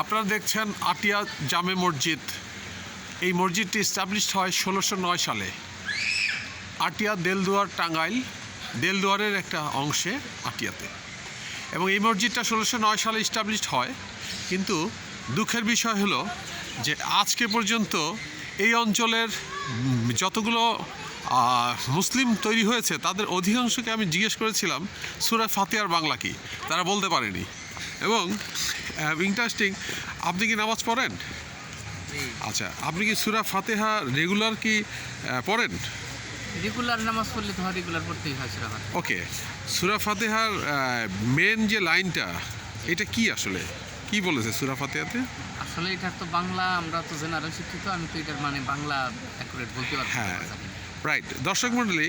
আপনারা দেখছেন আটিয়া জামে মসজিদ। এই মসজিদটি এস্টাবলিশড হয় 1609 সালে আটিয়া দেলদুয়ার টাঙ্গাইল দেলদুয়ারের একটা অংশে আটিয়াতে। এবং এই মসজিদটা 1609 সালে এস্টাবলিশড হয়, কিন্তু দুঃখের বিষয় হলো যে আজকে পর্যন্ত এই অঞ্চলের যতগুলো মুসলিম তৈরি হয়েছে তাদের অধিকাংশকে আমি জিজ্ঞেস করেছিলাম সূরা ফাতিহার বাংলা কি, তারা বলতে পারেনি। এবং ইন্টারেস্টিং, আপনি কি নামাজ পড়েন? আচ্ছা, আপনি কি সূরা ফাতিহা রেগুলার কি পড়েন? রেগুলার নামাজ পড়লে তো রেগুলার পড়তেই হয় সূরা ফাতিহা। ওকে, সূরা ফাতিহার মেন যে লাইনটা, এটা কি আসলে কি বলেছে সূরা ফাতিহাতে? আসলে এটা তো বাংলা, আমরা তো জেনারেল শিক্ষিত, আমি তো এটার মানে বাংলা অ্যাকুরেট বলতে পারছি না। হ্যাঁ, রাইট। দর্শক মণ্ডলী,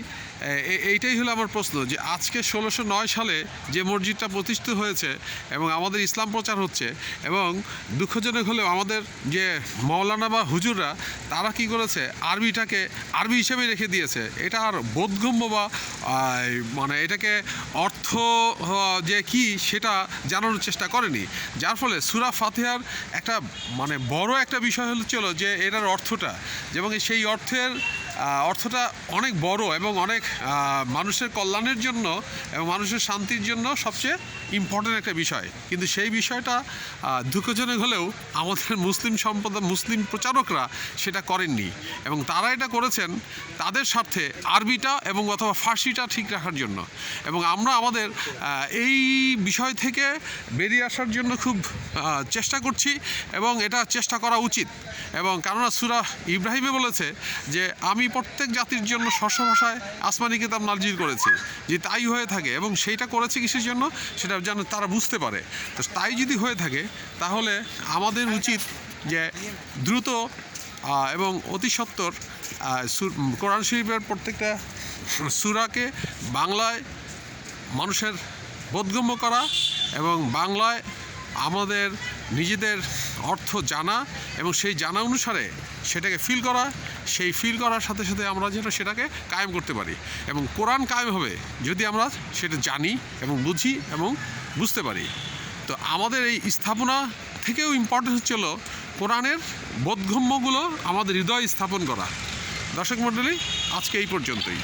এইটাই হলো আমার প্রশ্ন যে আজকে 1609 সালে যে মসজিদটা প্রতিষ্ঠিত হয়েছে এবং আমাদের ইসলাম প্রচার হচ্ছে, এবং দুঃখজনক হলেও আমাদের যে মৌলানা বা হুজুররা তারা কি করেছে, আরবিটাকে আরবি হিসেবে রেখে দিয়েছে। এটা আর বোধগম্য বা মানে এটাকে অর্থ যে কি সেটা জানানোর চেষ্টা করেনি, যার ফলে সূরা ফাতিহার একটা মানে বড় একটা বিষয় হচ্ছিল যে এটার অর্থটা, এবং সেই অর্থটা অনেক বড় এবং অনেক মানুষের কল্যাণের জন্য এবং মানুষের শান্তির জন্য সবচেয়ে ইম্পর্ট্যান্ট একটা বিষয়। কিন্তু সেই বিষয়টা দুঃখজনক হলেও আমাদের মুসলিম প্রচারকরা সেটা করেননি, এবং তারা এটা করেছেন তাদের স্বার্থে আরবিটা এবং অথবা ফার্সিটা ঠিক রাখার জন্য। এবং আমরা আমাদের এই বিষয় থেকে বেরিয়ে আসার জন্য খুব চেষ্টা করছি, এবং এটা চেষ্টা করা উচিত। এবং কেননা সূরা ইব্রাহিমে বলেছে যে আমি প্রত্যেক জাতির জন্য স্বস্ব ভাষায় আসমানি কিতাব নাজিল করেছি, যে তাই হয়ে থাকে। এবং সেইটা করেছে কিসের জন্য, সেটা যেন তারা বুঝতে পারে। তো তাই যদি হয়ে থাকে তাহলে আমাদের উচিত যে দ্রুত এবং অতি সত্বর কোরআন শরীফের প্রত্যেকটা সূরাকে বাংলায় মানুষের বোধগম্য করা এবং বাংলায় আমাদের নিজেদের অর্থ জানা এবং সেই জানা অনুসারে সেটাকে ফিল করা, সেই ফিল করার সাথে সাথে আমরা যেন সেটাকে কায়েম করতে পারি। এবং কোরআন কায়েম হবে যদি আমরা সেটা জানি এবং বুঝি এবং বুঝতে পারি। তো আমাদের এই স্থাপনা থেকেও ইম্পর্টেন্ট হচ্ছিল কোরআনের বোধগম্যগুলো আমাদের হৃদয়ে স্থাপন করা। দর্শক মণ্ডলী, আজকে এই পর্যন্তই।